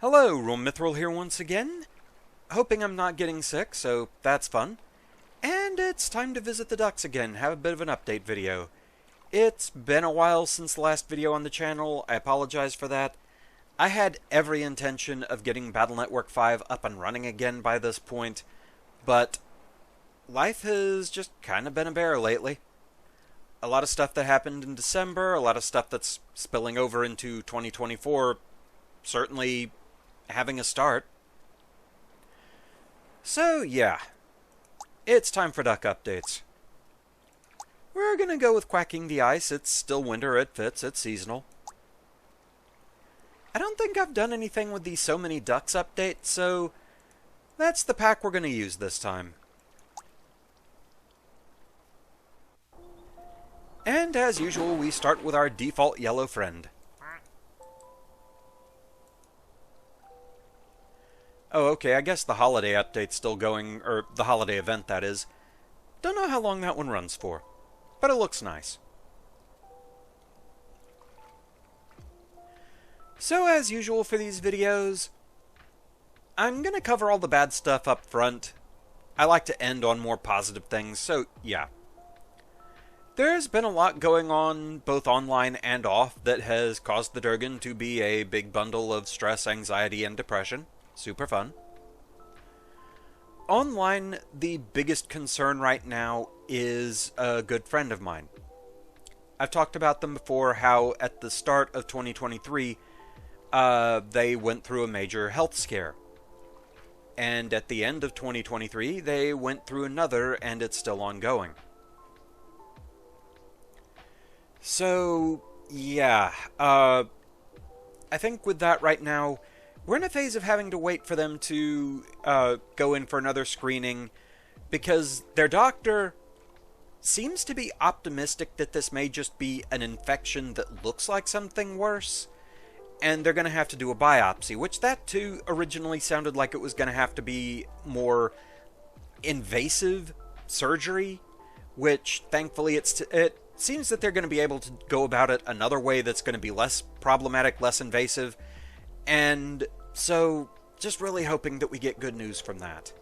Hello, RoahmMythril here once again. Hoping I'm not getting sick, so that's fun. And it's time to visit the ducks again, have a bit of an update video. It's been a while since the last video on the channel, I apologize for that. I had every intention of getting Battle Network 5 up and running again by this point, but life has just kind of been a bear lately. A lot of stuff that happened in December, a lot of stuff that's spilling over into 2024, certainly having a start. So yeah, it's time for duck updates. We're gonna go with quacking the ice. It's still winter, it fits, it's seasonal. I don't think I've done anything with the so many ducks update, so that's the pack we're gonna use this time. And as usual, we start with our default yellow friend. Oh, okay, I guess the holiday update's still going, or the holiday event, that is. Don't know how long that one runs for, but it looks nice. So, as usual for these videos, I'm gonna cover all the bad stuff up front. I like to end on more positive things, so yeah. There's been a lot going on, both online and off, that has caused the Durgan to be a big bundle of stress, anxiety, and depression. Super fun. Online, the biggest concern right now is a good friend of mine. I've talked about them before, how at the start of 2023, they went through a major health scare. And at the end of 2023, they went through another, and it's still ongoing. So, yeah, I think with that right now, we're in a phase of having to wait for them to go in for another screening, because their doctor seems to be optimistic that this may just be an infection that looks like something worse, and they're going to have to do a biopsy, which that too originally sounded like it was going to have to be more invasive surgery, which thankfully it seems that they're going to be able to go about it another way that's going to be less problematic, less invasive, and so just really hoping that we get good news from that.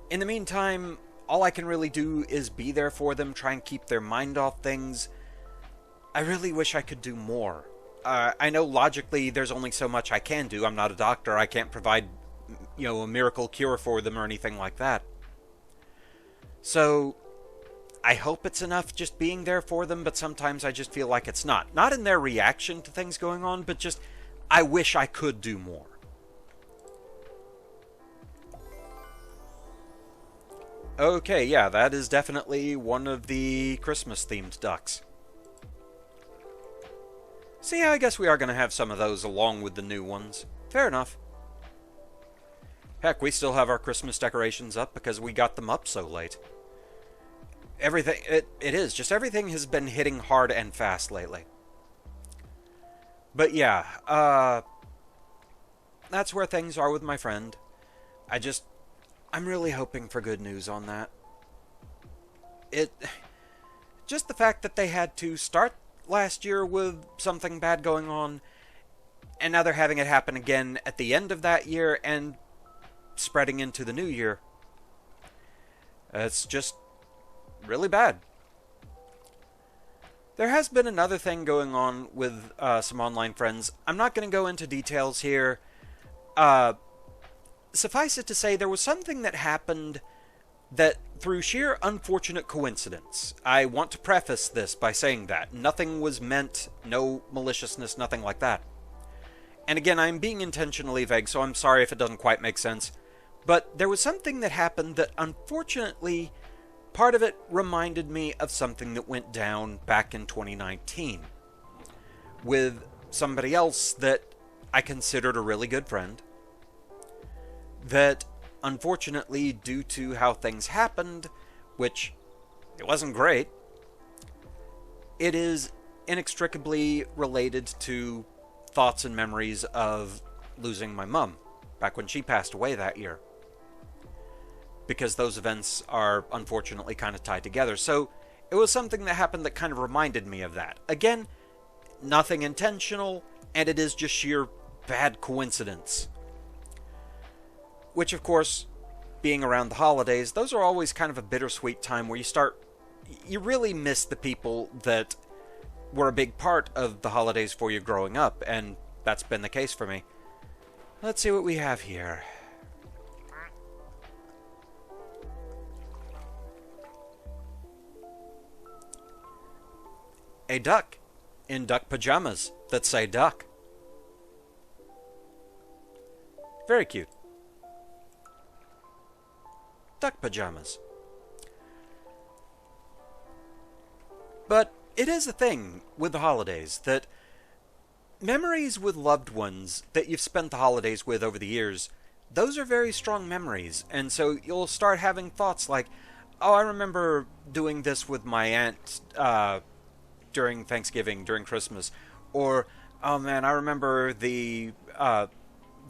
In the meantime, all I can really do is be there for them, try and keep their mind off things. I really wish I could do more. I know logically there's only so much I can do. I'm not a doctor. I can't provide, a miracle cure for them or anything like that. So I hope it's enough just being there for them, but sometimes I just feel like it's not. Not in their reaction to things going on, but just I wish I could do more. Okay, yeah, that is definitely one of the Christmas-themed ducks. So yeah, I guess we are going to have some of those along with the new ones. Fair enough. Heck, we still have our Christmas decorations up because we got them up so late. Everything, it is, just everything has been hitting hard and fast lately. But yeah, that's where things are with my friend. I'm really hoping for good news on that. Just the fact that they had to start last year with something bad going on, and now they're having it happen again at the end of that year and spreading into the new year. It's just really bad. There has been another thing going on with some online friends. I'm not going to go into details here. Suffice it to say, there was something that happened that, through sheer unfortunate coincidence, I want to preface this by saying that. Nothing was meant, no maliciousness, nothing like that. And again, I'm being intentionally vague, so I'm sorry if it doesn't quite make sense. But there was something that happened that, unfortunately, part of it reminded me of something that went down back in 2019 with somebody else that I considered a really good friend, that unfortunately, due to how things happened, which it wasn't great, it is inextricably related to thoughts and memories of losing my mum back when she passed away that year, because those events are unfortunately kind of tied together. So it was something that happened that kind of reminded me of that. Again, nothing intentional, and it is just sheer bad coincidence. Which, of course, being around the holidays, those are always kind of a bittersweet time where you really miss the people that were a big part of the holidays for you growing up, and that's been the case for me. Let's see what we have here. A duck in duck pajamas that say duck. Very cute. Duck pajamas. But it is a thing with the holidays that memories with loved ones that you've spent the holidays with over the years, those are very strong memories. And so you'll start having thoughts like, oh, I remember doing this with my aunt during Thanksgiving, during Christmas. Or, oh man, I remember the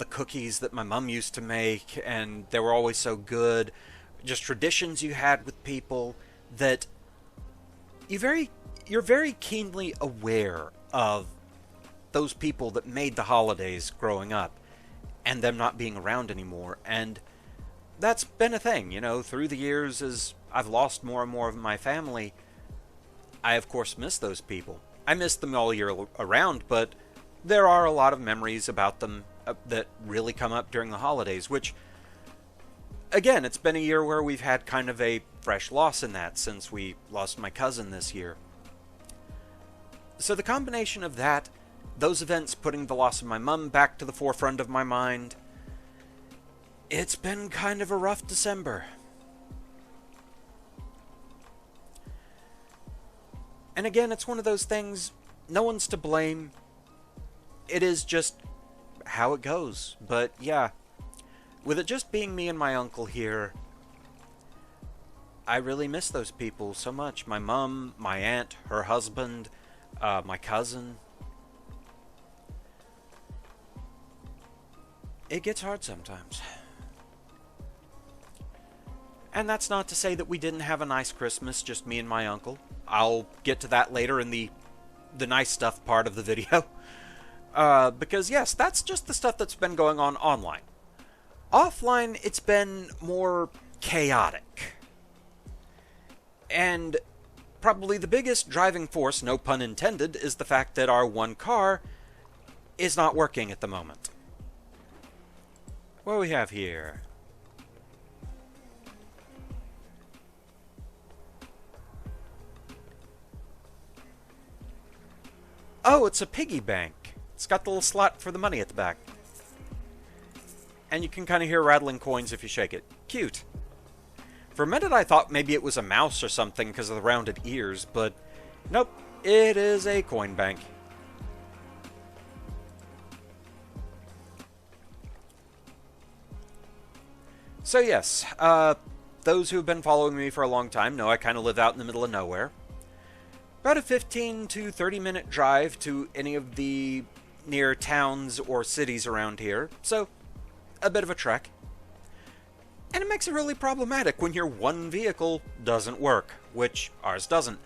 cookies that my mom used to make, and they were always so good. Just traditions you had with people that you're very keenly aware of those people that made the holidays growing up and them not being around anymore. And that's been a thing, through the years. As I've lost more and more of my family, I of course miss those people. I miss them all year around, but there are a lot of memories about them that really come up during the holidays, which, again, it's been a year where we've had kind of a fresh loss in that since we lost my cousin this year. So the combination of that, those events putting the loss of my mum back to the forefront of my mind, it's been kind of a rough December. And again, it's one of those things, no one's to blame. It is just how it goes. But yeah, with it just being me and my uncle here, I really miss those people so much. My mum, my aunt, her husband, my cousin. It gets hard sometimes. And that's not to say that we didn't have a nice Christmas, just me and my uncle. I'll get to that later in the nice stuff part of the video. Because yes, that's just the stuff that's been going on online. Offline, it's been more chaotic. And probably the biggest driving force, no pun intended, is the fact that our one car is not working at the moment. What do we have here? Oh, it's a piggy bank. It's got the little slot for the money at the back. And you can kind of hear rattling coins if you shake it. Cute. For a minute I thought maybe it was a mouse or something because of the rounded ears, but nope, it is a coin bank. So yes, those who have been following me for a long time know I kind of live out in the middle of nowhere. About a 15 to 30 minute drive to any of the near towns or cities around here, so a bit of a trek. And it makes it really problematic when your one vehicle doesn't work, which ours doesn't.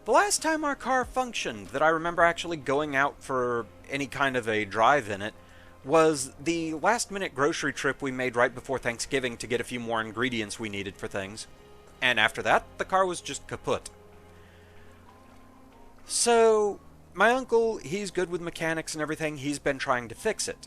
The last time our car functioned that I remember actually going out for any kind of a drive in it was the last minute grocery trip we made right before Thanksgiving to get a few more ingredients we needed for things. And after that, the car was just kaput. So, my uncle, he's good with mechanics and everything, he's been trying to fix it.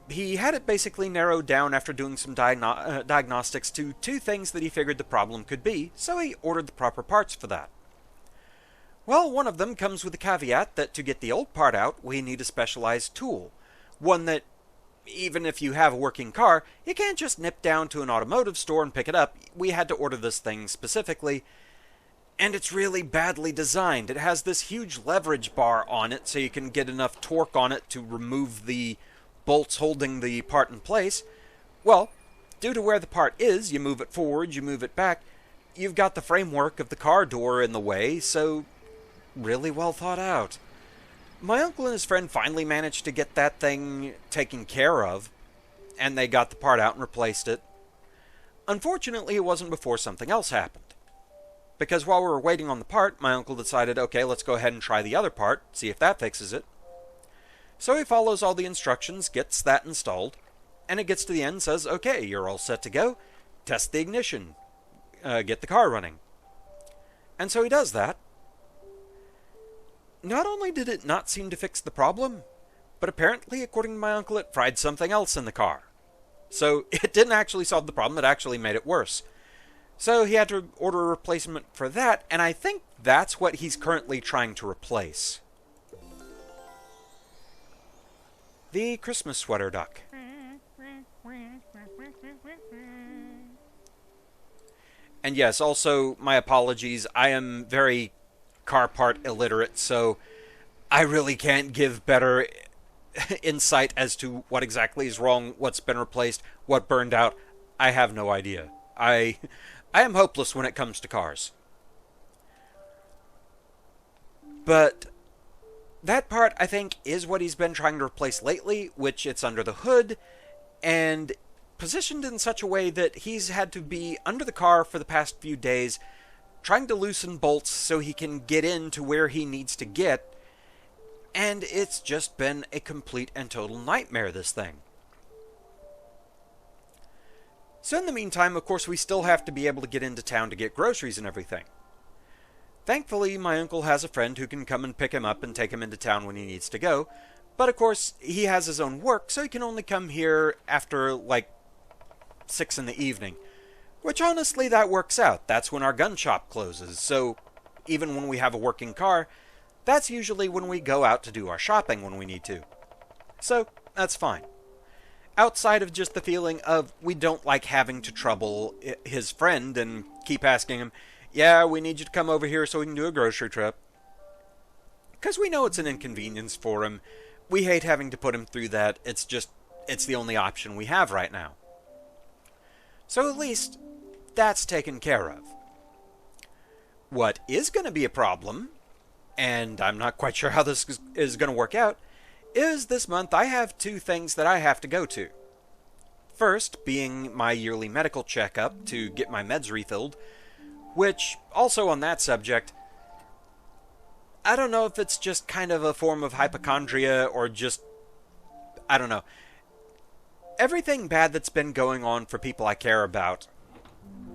He had it basically narrowed down after doing some diagnostics to two things that he figured the problem could be, so he ordered the proper parts for that. Well, one of them comes with the caveat that to get the old part out, we need a specialized tool. One that, even if you have a working car, you can't just nip down to an automotive store and pick it up. We had to order this thing specifically. And it's really badly designed. It has this huge leverage bar on it so you can get enough torque on it to remove the bolts holding the part in place. Well, due to where the part is, you move it forward, you move it back, you've got the framework of the car door in the way, so really well thought out. My uncle and his friend finally managed to get that thing taken care of, and they got the part out and replaced it. Unfortunately, it wasn't before something else happened. Because while we were waiting on the part, my uncle decided, okay, let's go ahead and try the other part, see if that fixes it. So he follows all the instructions, gets that installed, and it gets to the end, says, okay, you're all set to go. Test the ignition. Get the car running. And so he does that. Not only did it not seem to fix the problem, but apparently, according to my uncle, it fried something else in the car. So it didn't actually solve the problem, it actually made it worse. So he had to order a replacement for that, and I think that's what he's currently trying to replace. The Christmas sweater duck. And yes, also, my apologies, I am very car part illiterate, so I really can't give better insight as to what exactly is wrong, what's been replaced, what burned out. I have no idea. I am hopeless when it comes to cars. But that part, I think, is what he's been trying to replace lately, which it's under the hood, and positioned in such a way that he's had to be under the car for the past few days, trying to loosen bolts so he can get into where he needs to get, and it's just been a complete and total nightmare, this thing. So in the meantime, of course, we still have to be able to get into town to get groceries and everything. Thankfully, my uncle has a friend who can come and pick him up and take him into town when he needs to go, but of course, he has his own work, so he can only come here after, like, 6 in the evening. Which, honestly, that works out. That's when our gun shop closes, so even when we have a working car, that's usually when we go out to do our shopping when we need to. So, that's fine. Outside of just the feeling of we don't like having to trouble his friend and keep asking him, yeah, we need you to come over here so we can do a grocery trip. Because we know it's an inconvenience for him. We hate having to put him through that. It's the only option we have right now. So at least, that's taken care of. What is going to be a problem, and I'm not quite sure how this is going to work out, is this month I have 2 things that I have to go to. First, being my yearly medical checkup to get my meds refilled, which, also on that subject, I don't know if it's just kind of a form of hypochondria or just, I don't know. Everything bad that's been going on for people I care about,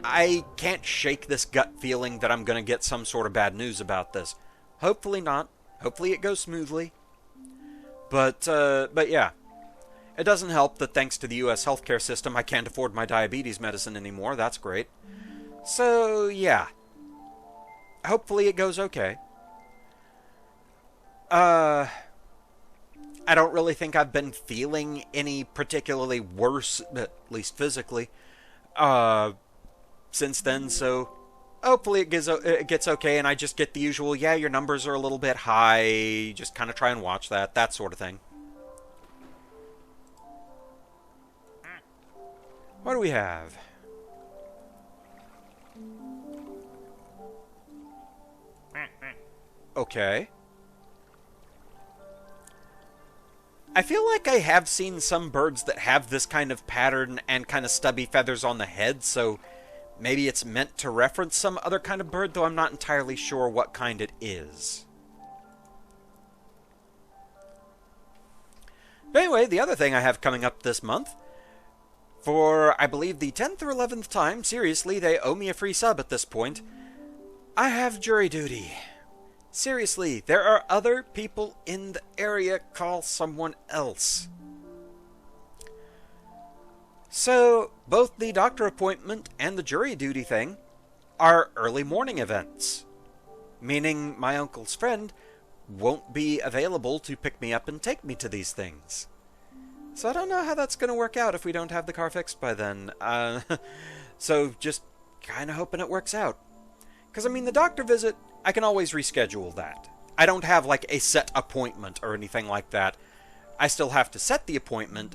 I can't shake this gut feeling that I'm going to get some sort of bad news about this. Hopefully not. Hopefully it goes smoothly. But yeah. It doesn't help that thanks to the US healthcare system, I can't afford my diabetes medicine anymore. That's great. So, yeah. Hopefully it goes okay. I don't really think I've been feeling any particularly worse, at least physically, since then, so hopefully it gets okay and I just get the usual, yeah, your numbers are a little bit high, just kind of try and watch that sort of thing. What do we have? Okay. I feel like I have seen some birds that have this kind of pattern and kind of stubby feathers on the head, so maybe it's meant to reference some other kind of bird, though I'm not entirely sure what kind it is. But anyway, the other thing I have coming up this month, for I believe the 10th or 11th time, seriously, they owe me a free sub at this point, I have jury duty. Seriously, there are other people in the area. Call someone else. So, both the doctor appointment and the jury duty thing are early morning events. Meaning my uncle's friend won't be available to pick me up and take me to these things. So I don't know how that's going to work out if we don't have the car fixed by then. So just kind of hoping it works out. Because, I mean, the doctor visit, I can always reschedule that. I don't have, like, a set appointment or anything like that. I still have to set the appointment,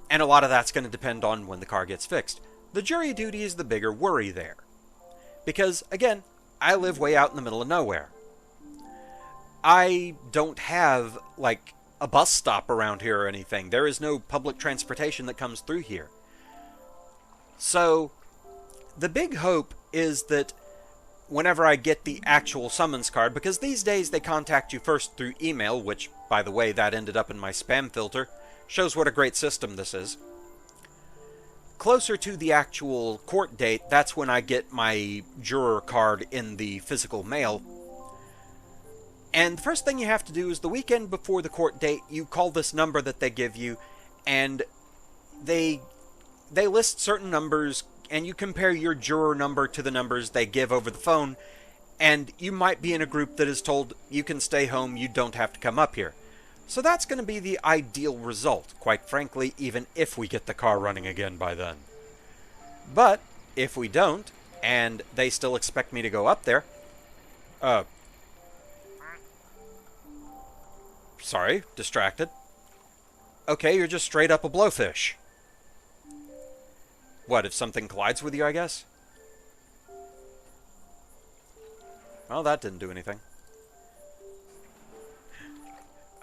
and a lot of that's going to depend on when the car gets fixed. The jury duty is the bigger worry there. Because, again, I live way out in the middle of nowhere. I don't have, like, a bus stop around here or anything. There is no public transportation that comes through here. So, the big hope is that whenever I get the actual summons card, because these days they contact you first through email, which, by the way, that ended up in my spam filter. Shows what a great system this is. Closer to the actual court date, that's when I get my juror card in the physical mail. And the first thing you have to do is the weekend before the court date, you call this number that they give you, and they list certain numbers, and you compare your juror number to the numbers they give over the phone, and you might be in a group that is told you can stay home, you don't have to come up here. So that's going to be the ideal result, quite frankly, even if we get the car running again by then. But if we don't, and they still expect me to go up there, sorry, distracted. Okay, you're just straight up a blowfish. What, if something collides with you, I guess? Well, that didn't do anything.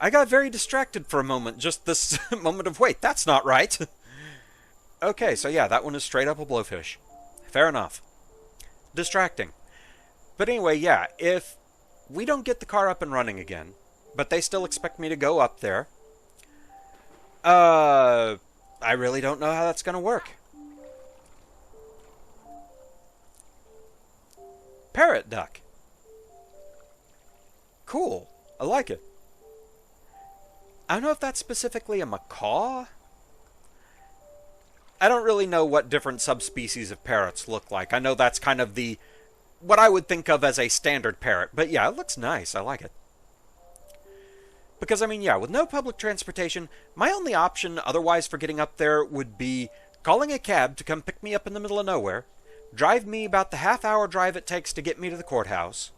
I got very distracted for a moment, just this moment of, wait, that's not right. Okay, so yeah, that one is straight up a blowfish. Fair enough. Distracting. But anyway, yeah, if we don't get the car up and running again, but they still expect me to go up there, I really don't know how that's going to work. Parrot duck. Cool. I like it. I don't know if that's specifically a macaw. I don't really know what different subspecies of parrots look like. I know that's kind of what I would think of as a standard parrot. But yeah, it looks nice. I like it. Because, I mean, yeah, with no public transportation, my only option otherwise for getting up there would be calling a cab to come pick me up in the middle of nowhere, drive me about the half-hour drive it takes to get me to the courthouse,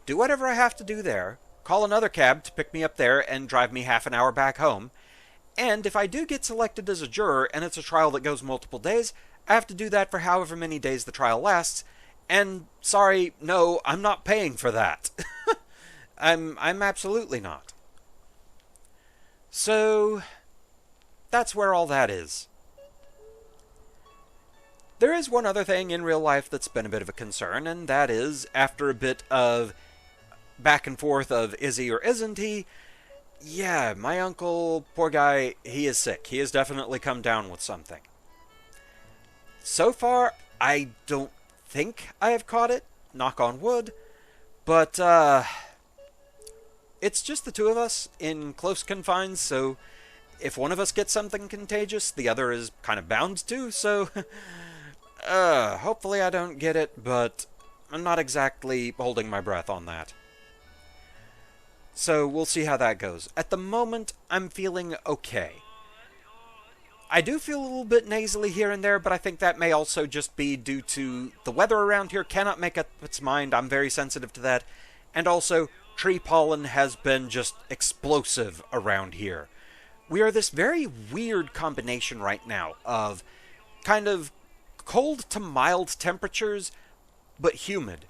do whatever I have to do there, call another cab to pick me up there and drive me half an hour back home, and if I do get selected as a juror and it's a trial that goes multiple days, I have to do that for however many days the trial lasts, and sorry, no, I'm not paying for that. I'm absolutely not. So, that's where all that is. There is one other thing in real life that's been a bit of a concern, and that is, after a bit of back and forth of is he or isn't he, yeah, my uncle, poor guy, he is sick. He has definitely come down with something. So far, I don't think I have caught it, knock on wood, but, it's just the two of us in close confines, so if one of us gets something contagious, the other is kind of bound to, so hopefully I don't get it, but I'm not exactly holding my breath on that. So we'll see how that goes. At the moment, I'm feeling okay. I do feel a little bit nasally here and there, but I think that may also just be due to the weather around here cannot make up its mind. I'm very sensitive to that. And also, tree pollen has been just explosive around here. We are this very weird combination right now of kind of cold to mild temperatures, but humid.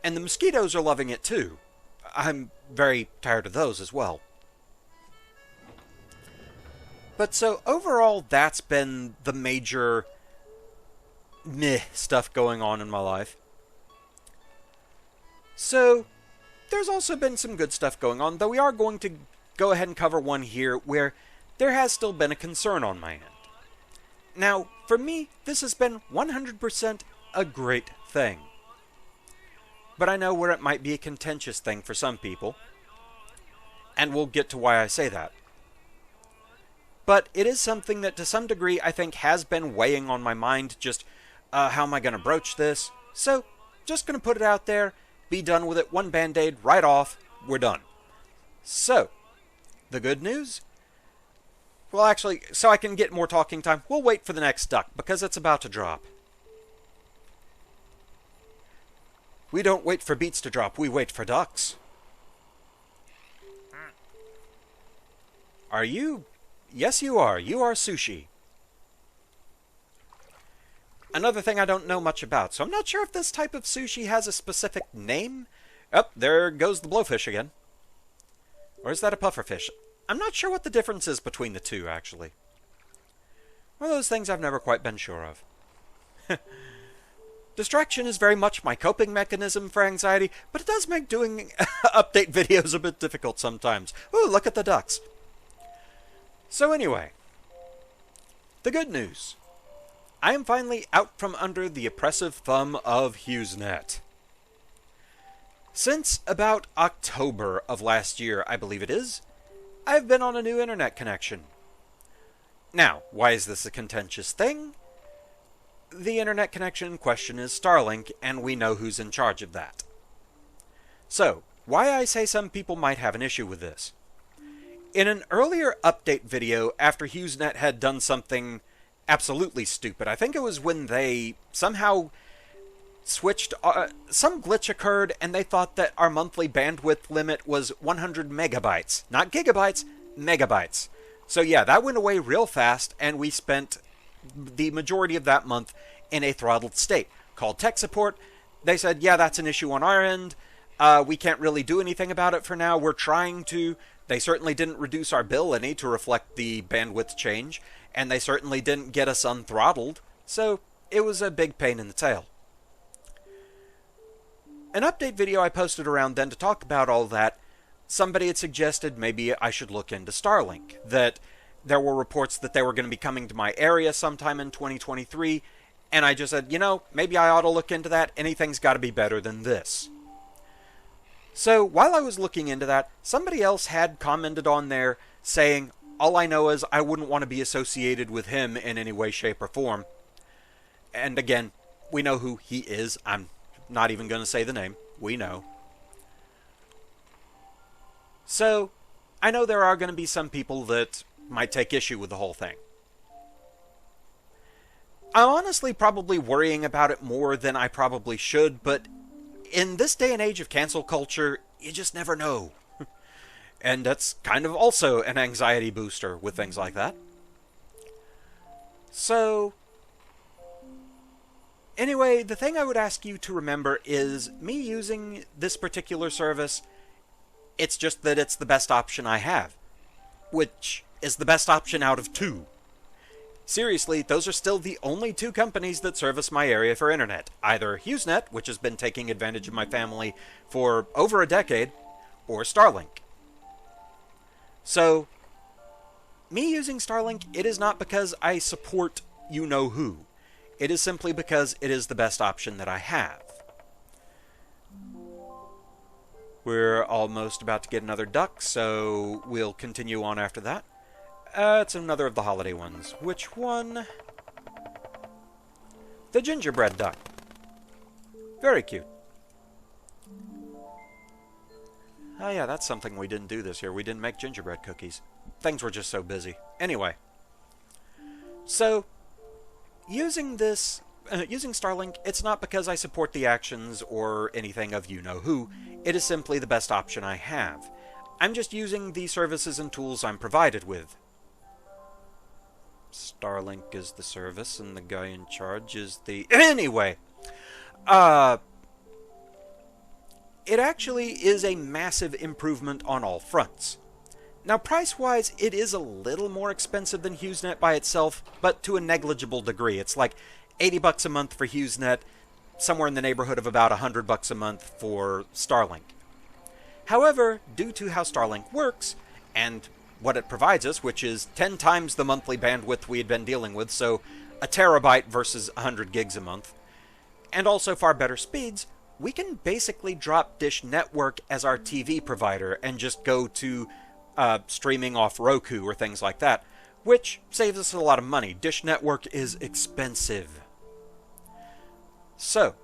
And the mosquitoes are loving it too. I'm very tired of those as well. But so overall, that's been the major meh stuff going on in my life. So there's also been some good stuff going on, though we are going to go ahead and cover one here where there has still been a concern on my end. Now, for me, this has been 100% a great thing. But I know where it might be a contentious thing for some people, and we'll get to why I say that. But it is something that to some degree I think has been weighing on my mind, just how am I going to broach this? So, just going to put it out there, be done with it, one band-aid, right off, we're done. So, the good news? Well, actually, so I can get more talking time, we'll wait for the next duck, because it's about to drop. We don't wait for beats to drop, we wait for ducks. Are you? Yes, you are. You are sushi. Another thing I don't know much about, so I'm not sure if this type of sushi has a specific name. Oh, there goes the blowfish again. Or is that a pufferfish? I'm not sure what the difference is between the two, actually. One of those things I've never quite been sure of. Distraction is very much my coping mechanism for anxiety, but it does make doing update videos a bit difficult sometimes. Ooh, look at the ducks. So anyway, the good news. I am finally out from under the oppressive thumb of HughesNet. Since about October of last year, I believe it is, I've been on a new internet connection. Now, why is this a contentious thing? The internet connection in question is Starlink, and we know who's in charge of that. So, why I say some people might have an issue with this. In an earlier update video, after HughesNet had done something absolutely stupid, I think it was when they somehow switched, some glitch occurred, and they thought that our monthly bandwidth limit was 100 megabytes. Not gigabytes, megabytes. So yeah, that went away real fast, and we spent the majority of that month in a throttled state. Called tech support. They said, yeah, that's an issue on our end. We can't really do anything about it for now. We're trying to. They certainly didn't reduce our bill any to reflect the bandwidth change, and they certainly didn't get us unthrottled, so it was a big pain in the tail. An update video I posted around then to talk about all that, somebody had suggested maybe I should look into Starlink, that there were reports that they were going to be coming to my area sometime in 2023, and I just said, you know, maybe I ought to look into that. Anything's got to be better than this. So, while I was looking into that, somebody else had commented on there saying, all I know is I wouldn't want to be associated with him in any way, shape, or form. And again, we know who he is. I'm not even going to say the name. We know. So, I know there are going to be some people that might take issue with the whole thing. I'm honestly probably worrying about it more than I probably should, but in this day and age of cancel culture, you just never know. And that's kind of also an anxiety booster with things like that. So, anyway, the thing I would ask you to remember is me using this particular service, it's just that it's the best option I have, which is the best option out of two. Seriously, those are still the only two companies that service my area for internet. Either HughesNet, which has been taking advantage of my family for over a decade, or Starlink. So, me using Starlink, it is not because I support you-know-who. It is simply because it is the best option that I have. We're almost about to get another duck, so we'll continue on after that. It's another of the holiday ones. Which one? The gingerbread duck. Very cute. Oh yeah, that's something we didn't do this year. We didn't make gingerbread cookies. Things were just so busy. Anyway. So, using Starlink, it's not because I support the actions or anything of you-know-who. It is simply the best option I have. I'm just using the services and tools I'm provided with. Starlink is the service, and the guy in charge is the... Anyway! It actually is a massive improvement on all fronts. Now, price-wise, it is a little more expensive than HughesNet by itself, but to a negligible degree. It's like $80 a month for HughesNet, somewhere in the neighborhood of about $100 a month for Starlink. However, due to how Starlink works, and what it provides us, which is 10 times the monthly bandwidth we had been dealing with, so a terabyte versus 100 gigs a month, and also far better speeds, we can basically drop Dish Network as our TV provider and just go to streaming off Roku or things like that, which saves us a lot of money. Dish Network is expensive. So,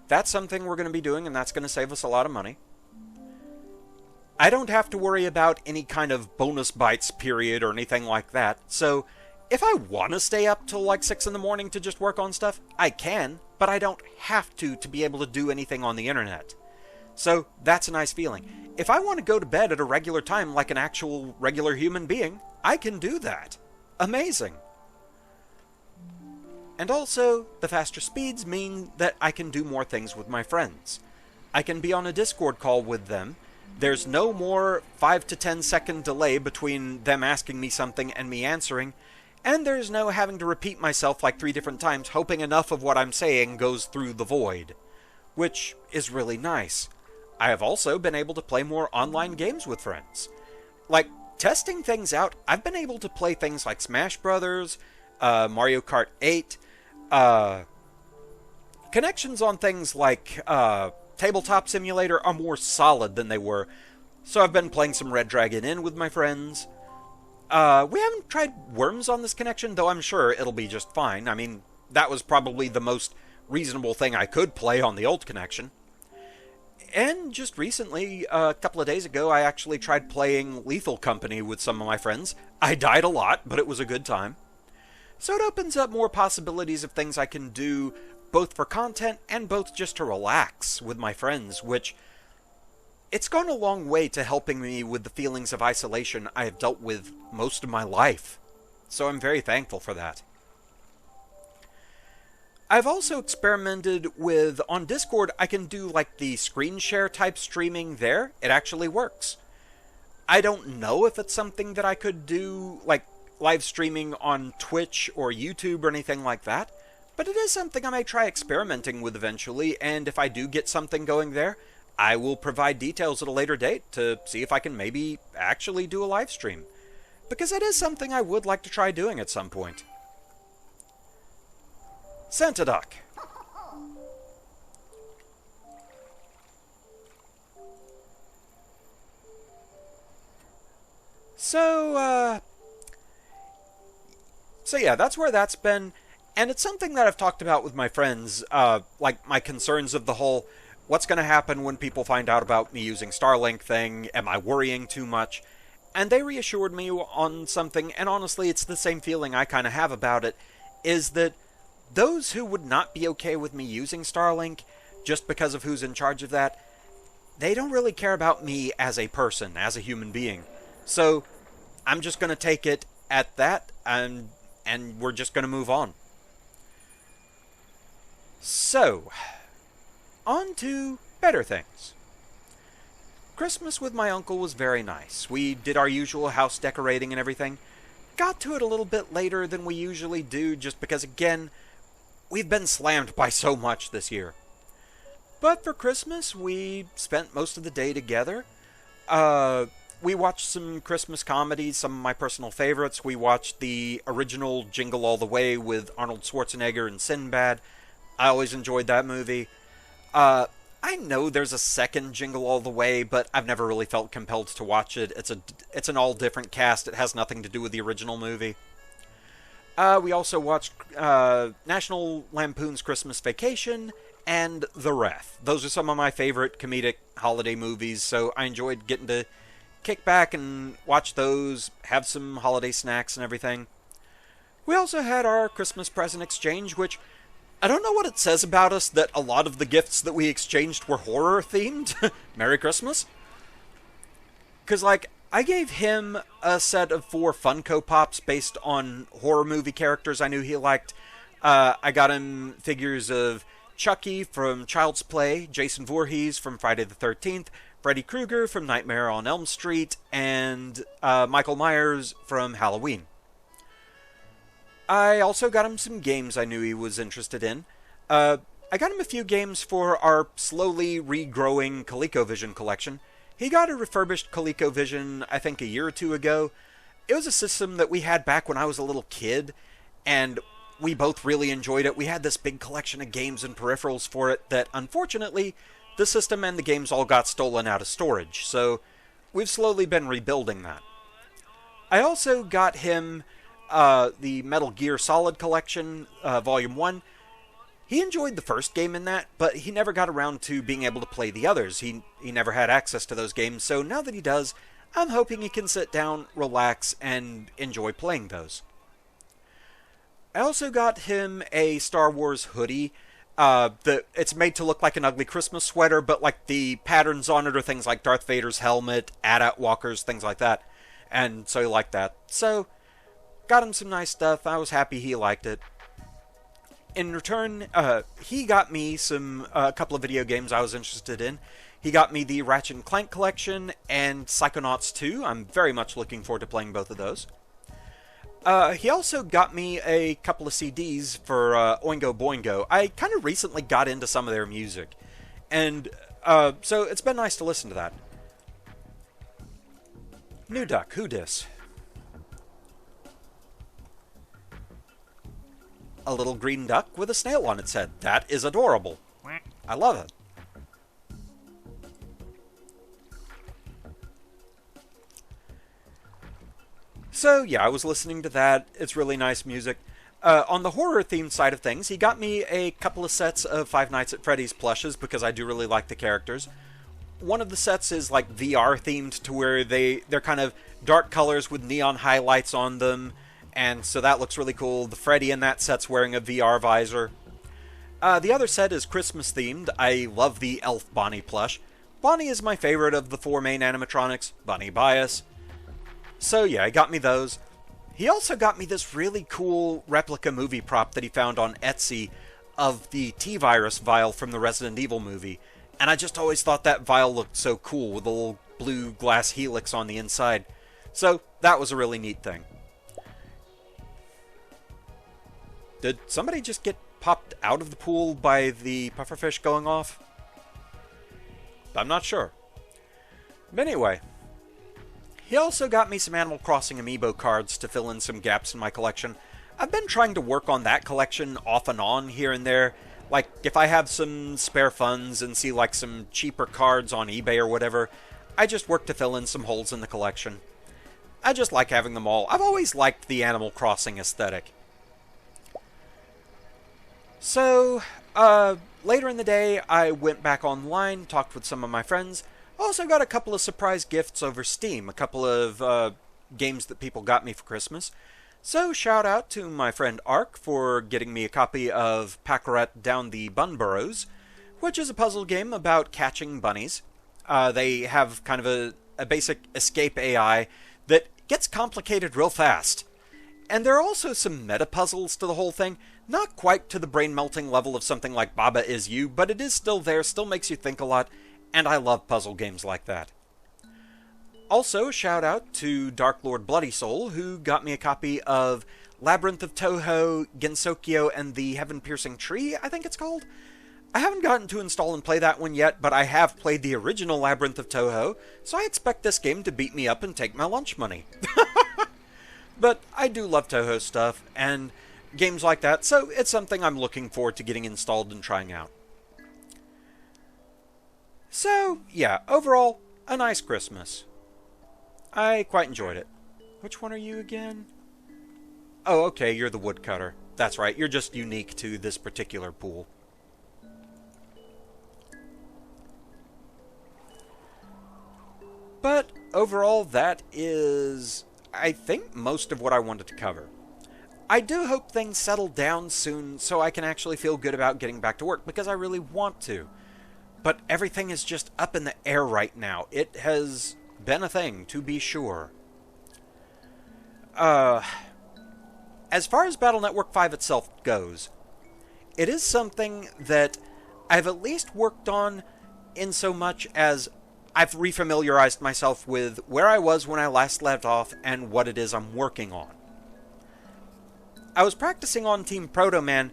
that's something we're going to be doing, and that's going to save us a lot of money. I don't have to worry about any kind of bonus bytes period or anything like that, so if I want to stay up till like 6 in the morning to just work on stuff, I can, but I don't have to be able to do anything on the internet. So that's a nice feeling. If I want to go to bed at a regular time like an actual regular human being, I can do that. Amazing. And also, the faster speeds mean that I can do more things with my friends. I can be on a Discord call with them. There's no more 5 to 10 second delay between them asking me something and me answering, And there's no having to repeat myself like 3 different times, hoping enough of what I'm saying goes through the void, which is really nice. I have also been able to play more online games with friends. Like, testing things out, I've been able to play things like Smash Brothers, Mario Kart 8, connections on things like Tabletop Simulator are more solid than they were, so I've been playing some Red Dragon Inn with my friends. We haven't tried Worms on this connection, though I'm sure it'll be just fine. I mean, that was probably the most reasonable thing I could play on the old connection. And just recently, a couple of days ago, I actually tried playing Lethal Company with some of my friends. I died a lot, but it was a good time. So it opens up more possibilities of things I can do, both for content and both just to relax with my friends, which it's gone a long way to helping me with the feelings of isolation I have dealt with most of my life. So I'm very thankful for that. I've also experimented with, on Discord, I can do like the screen share type streaming there. It actually works. I don't know if it's something that I could do, like live streaming on Twitch or YouTube or anything like that, but it is something I may try experimenting with eventually, and if I do get something going there, I will provide details at a later date to see if I can maybe actually do a live stream, because it is something I would like to try doing at some point. Santa Duck. So yeah, that's where that's been, and it's something that I've talked about with my friends, like my concerns of the whole, what's going to happen when people find out about me using Starlink thing, am I worrying too much? And they reassured me on something, and honestly, it's the same feeling I kind of have about it, is that those who would not be okay with me using Starlink, just because of who's in charge of that, they don't really care about me as a person, as a human being. So, I'm just going to take it at that, and we're just going to move on. So, on to better things. Christmas with my uncle was very nice. We did our usual house decorating and everything. Got to it a little bit later than we usually do, just because, again, we've been slammed by so much this year. But for Christmas, we spent most of the day together. We watched some Christmas comedies, some of my personal favorites. We watched the original Jingle All the Way with Arnold Schwarzenegger and Sinbad. I always enjoyed that movie. I know there's a second Jingle All the Way, but I've never really felt compelled to watch it. It's an all different cast. It has nothing to do with the original movie. We also watched National Lampoon's Christmas Vacation and The Wrath. Those are some of my favorite comedic holiday movies, so I enjoyed getting to kick back and watch those, have some holiday snacks and everything. We also had our Christmas present exchange, which I don't know what it says about us that a lot of the gifts that we exchanged were horror-themed. Merry Christmas. Because, like, I gave him a set of 4 Funko Pops based on horror movie characters I knew he liked. I got him figures of Chucky from Child's Play, Jason Voorhees from Friday the 13th, Freddy Krueger from Nightmare on Elm Street, and Michael Myers from Halloween. I also got him some games I knew he was interested in. I got him a few games for our slowly regrowing ColecoVision collection. He got a refurbished ColecoVision, I think, a year or 2 ago. It was a system that we had back when I was a little kid, and we both really enjoyed it. We had this big collection of games and peripherals for it that, unfortunately, the system and the games all got stolen out of storage, so we've slowly been rebuilding that. I also got him the Metal Gear Solid Collection, Volume 1. He enjoyed the first game in that, but he never got around to being able to play the others. He never had access to those games, so now that he does, I'm hoping he can sit down, relax, and enjoy playing those. I also got him a Star Wars hoodie. It's made to look like an ugly Christmas sweater, but like the patterns on it are things like Darth Vader's helmet, AT-AT walkers, things like that. And so he liked that. So, got him some nice stuff. I was happy he liked it. In return, he got me a couple of video games I was interested in. He got me the Ratchet & Clank collection and Psychonauts 2. I'm very much looking forward to playing both of those. He also got me a couple of CDs for Oingo Boingo. I kind of recently got into some of their music, and so it's been nice to listen to that. New Duck, who dis? A little green duck with a snail on its head. That is adorable. I love it. So, yeah, I was listening to that. It's really nice music. On the horror-themed side of things, he got me a couple of sets of Five Nights at Freddy's plushes because I do really like the characters. One of the sets is like VR-themed to where they're kind of dark colors with neon highlights on them, and so that looks really cool. The Freddy in that set's wearing a VR visor. The other set is Christmas-themed. I love the Elf Bonnie plush. Bonnie is my favorite of the four main animatronics. Bunny bias. So yeah, he got me those. He also got me this really cool replica movie prop that he found on Etsy of the T-Virus vial from the Resident Evil movie. And I just always thought that vial looked so cool with a little blue glass helix on the inside. So that was a really neat thing. Did somebody just get popped out of the pool by the pufferfish going off? I'm not sure. But anyway, he also got me some Animal Crossing amiibo cards to fill in some gaps in my collection. I've been trying to work on that collection off and on here and there. Like, if I have some spare funds and see like some cheaper cards on eBay or whatever, I just work to fill in some holes in the collection. I just like having them all. I've always liked the Animal Crossing aesthetic. So, later in the day, I went back online, talked with some of my friends. Also got a couple of surprise gifts over Steam, a couple of games that people got me for Christmas. So shout out to my friend Ark for getting me a copy of Pack-a-Rat Down the Bun Burrows, which is a puzzle game about catching bunnies. They have kind of a basic escape AI that gets complicated real fast. And there are also some meta puzzles to the whole thing. Not quite to the brain-melting level of something like Baba Is You, but it is still there, still makes you think a lot, and I love puzzle games like that. Also, shout out to Dark Lord Bloody Soul, who got me a copy of Labyrinth of Toho, Gensokyo, and the Heaven-Piercing Tree, I think it's called. I haven't gotten to install and play that one yet, but I have played the original Labyrinth of Toho, so I expect this game to beat me up and take my lunch money. But I do love Toho stuff, and games like that, so it's something I'm looking forward to getting installed and trying out. So, yeah, overall, a nice Christmas. I quite enjoyed it. Which one are you again? Oh, okay, you're the woodcutter. That's right, you're just unique to this particular pool. But overall, that is, I think, most of what I wanted to cover. I do hope things settle down soon so I can actually feel good about getting back to work, because I really want to. But everything is just up in the air right now. It has been a thing, to be sure. As far as Battle Network 5 itself goes, it is something that I've at least worked on in so much as I've refamiliarized myself with where I was when I last left off and what it is I'm working on. I was practicing on Team Proto Man,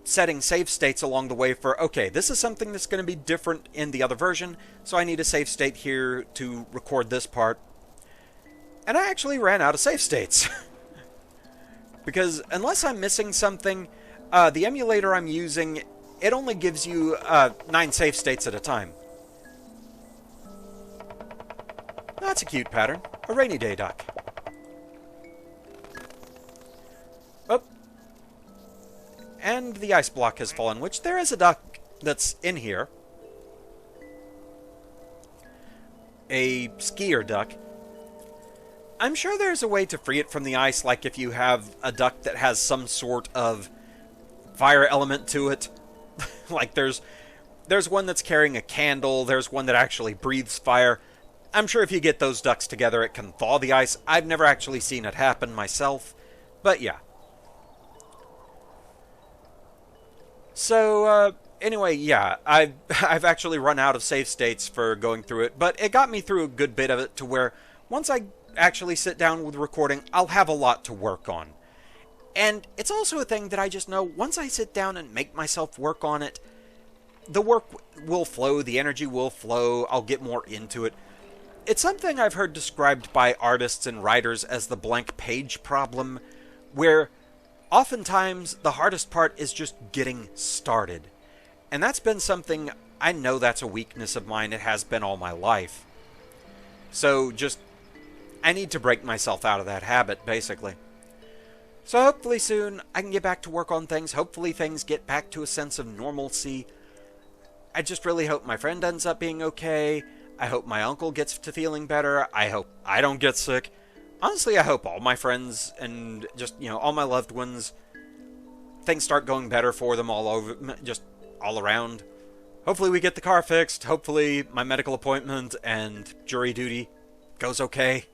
setting save states along the way for, okay, this is something that's going to be different in the other version, so I need a save state here to record this part. And I actually ran out of save states. Because unless I'm missing something, the emulator I'm using, it only gives you 9 save states at a time. That's a cute pattern. A rainy day duck. Oh. And the ice block has fallen, which there is a duck that's in here. A skier duck. I'm sure there's a way to free it from the ice, like if you have a duck that has some sort of fire element to it. Like there's one that's carrying a candle, there's one that actually breathes fire. I'm sure if you get those ducks together, it can thaw the ice. I've never actually seen it happen myself, but yeah. So, anyway, yeah, I've actually run out of save states for going through it, but it got me through a good bit of it to where once I actually sit down with recording, I'll have a lot to work on. And it's also a thing that I just know, once I sit down and make myself work on it, the work will flow, the energy will flow, I'll get more into it. It's something I've heard described by artists and writers as the blank page problem, where oftentimes the hardest part is just getting started. And that's been something, I know that's a weakness of mine, it has been all my life. So just, I need to break myself out of that habit, basically. So hopefully soon I can get back to work on things, hopefully things get back to a sense of normalcy. I just really hope my friend ends up being okay. I hope my uncle gets to feeling better. I hope I don't get sick. Honestly, I hope all my friends and just, all my loved ones, things start going better for them all over, just all around. Hopefully we get the car fixed. Hopefully my medical appointment and jury duty goes okay.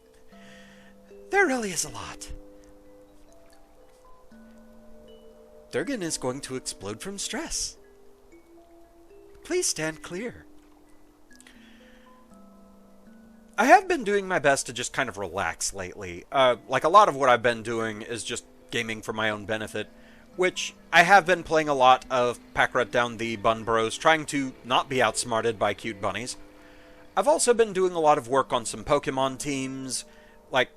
There really is a lot. Durgan is going to explode from stress. Please stand clear. I have been doing my best to just kind of relax lately. Like a lot of what I've been doing is just gaming for my own benefit, which I have been playing a lot of Pack Rat Down the Bun Bros, trying to not be outsmarted by cute bunnies. I've also been doing a lot of work on some Pokemon teams. Like,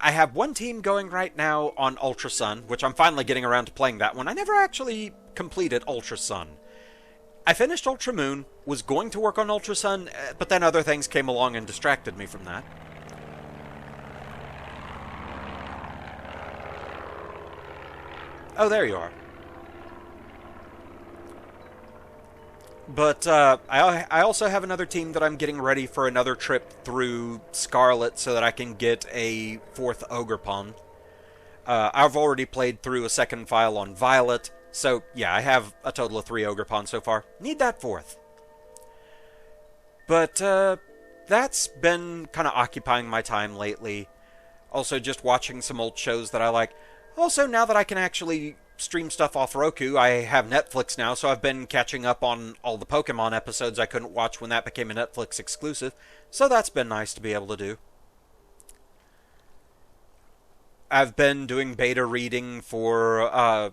I have one team going right now on Ultra Sun, which I'm finally getting around to playing that one. I never actually completed Ultra Sun. I finished Ultra Moon, was going to work on Ultra Sun, but then other things came along and distracted me from that. Oh, there you are. But I also have another team that I'm getting ready for another trip through Scarlet so that I can get a 4th Ogerpon. I've already played through a second file on Violet, so yeah, I have a total of 3 Ogerpon so far. Need that 4th. But that's been kind of occupying my time lately. Also just watching some old shows that I like. Also, now that I can actually stream stuff off Roku, I have Netflix now, so I've been catching up on all the Pokemon episodes I couldn't watch when that became a Netflix exclusive, so that's been nice to be able to do. I've been doing beta reading for a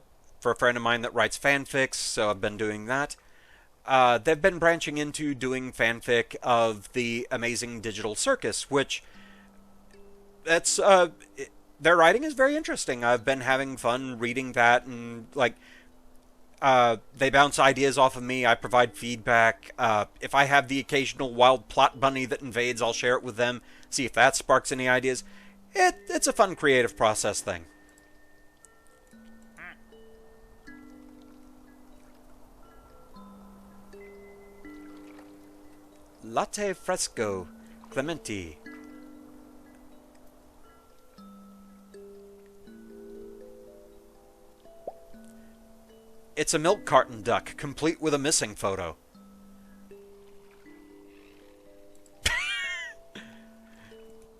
friend of mine that writes fanfics, so I've been doing that. They've been branching into doing fanfic of the Amazing Digital Circus, which that's their writing is very interesting. I've been having fun reading that, and they bounce ideas off of me. I provide feedback. If I have the occasional wild plot bunny that invades, I'll share it with them, see if that sparks any ideas. It's a fun creative process thing. Latte Fresco Clementi. It's a milk carton duck, complete with a missing photo.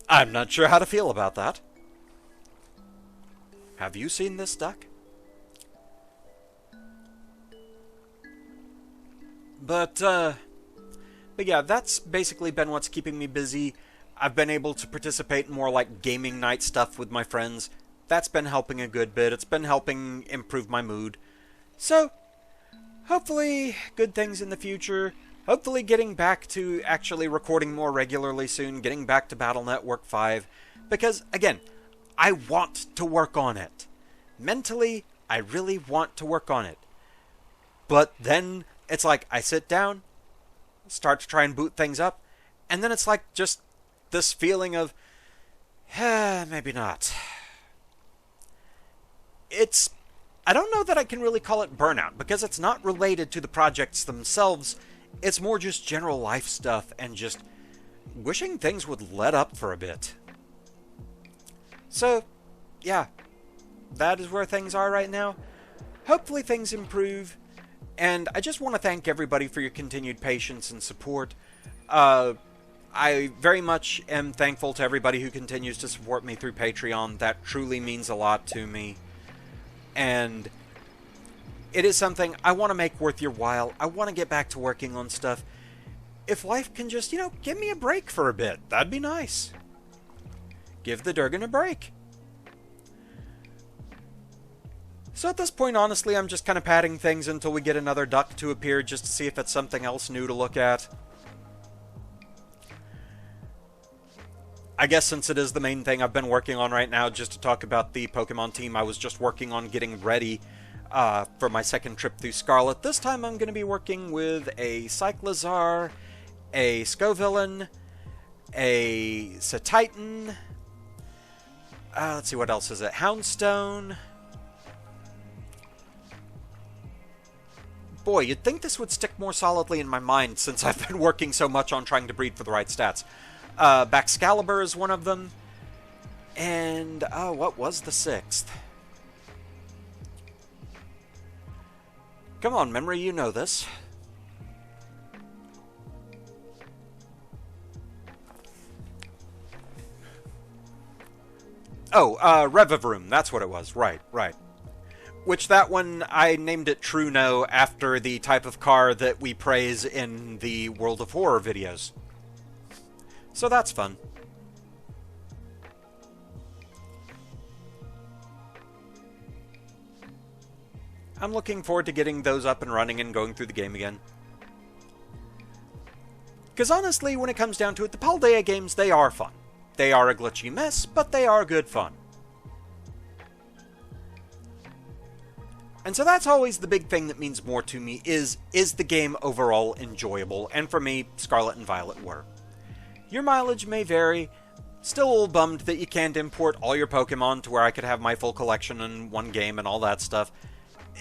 I'm not sure how to feel about that. Have you seen this duck? But yeah, that's basically been what's keeping me busy. I've been able to participate in more like gaming night stuff with my friends. That's been helping a good bit. It's been helping improve my mood. So, hopefully good things in the future. Hopefully getting back to actually recording more regularly soon. Getting back to Battle Network 5. Because, again, I want to work on it. Mentally, I really want to work on it. But then, it's like, I sit down, start to try and boot things up, and then it's like just this feeling of, maybe not. I don't know that I can really call it burnout, because it's not related to the projects themselves. It's more just general life stuff and just wishing things would let up for a bit. So, yeah, that is where things are right now. Hopefully things improve, and I just want to thank everybody for your continued patience and support. I very much am thankful to everybody who continues to support me through Patreon. That truly means a lot to me. And it is something I want to make worth your while. I want to get back to working on stuff. If life can just, give me a break for a bit, that'd be nice. Give the Durgan a break. So at this point, honestly, I'm just kind of padding things until we get another duck to appear, just to see if it's something else new to look at. I guess since it is the main thing I've been working on right now, just to talk about the Pokemon team, I was just working on getting ready for my second trip through Scarlet. This time I'm going to be working with a Cyclizar, a Scovillain, a Cetitan, let's see, what else is it? Houndstone. Boy, you'd think this would stick more solidly in my mind since I've been working so much on trying to breed for the right stats. Baxcalibur is one of them. And, what was the sixth? Come on, memory, you know this. Oh, Revivroom, that's what it was. Right. Which, that one, I named it True No after the type of car that we praise in the World of Horror videos. So that's fun. I'm looking forward to getting those up and running and going through the game again. Because honestly, when it comes down to it, the Paldea games, they are fun. They are a glitchy mess, but they are good fun. And so that's always the big thing that means more to me, is the game overall enjoyable? And for me, Scarlet and Violet were. Your mileage may vary. Still a little bummed that you can't import all your Pokemon to where I could have my full collection in one game and all that stuff.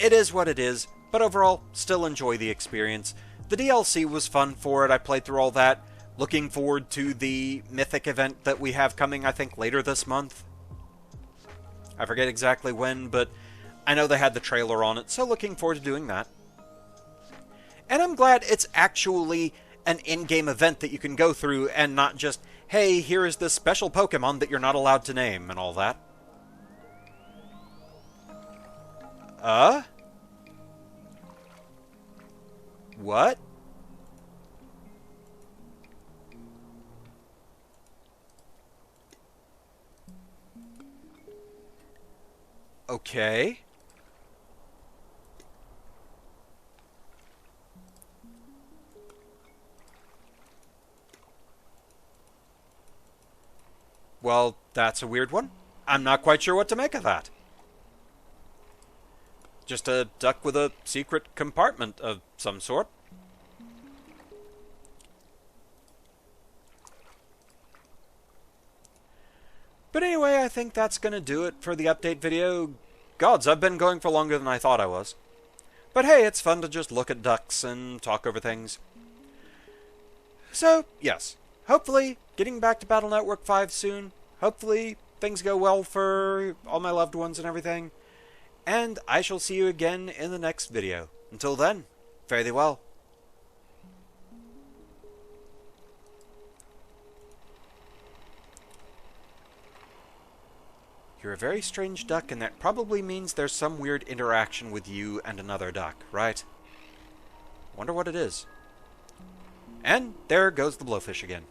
It is what it is, but overall, still enjoy the experience. The DLC was fun for it. I played through all that. Looking forward to the Mythic event that we have coming, I think, later this month. I forget exactly when, but I know they had the trailer on it, so looking forward to doing that. And I'm glad it's actually an in-game event that you can go through and not just, hey, here is this special Pokemon that you're not allowed to name and all that. What? Okay. Well, that's a weird one. I'm not quite sure what to make of that. Just a duck with a secret compartment of some sort. But anyway, I think that's going to do it for the update video. Gods, I've been going for longer than I thought I was. But hey, it's fun to just look at ducks and talk over things. So, yes. Hopefully, getting back to Battle Network 5 soon. Hopefully, things go well for all my loved ones and everything. And I shall see you again in the next video. Until then, fare thee well. You're a very strange duck, and that probably means there's some weird interaction with you and another duck, right? Wonder what it is. And there goes the blowfish again.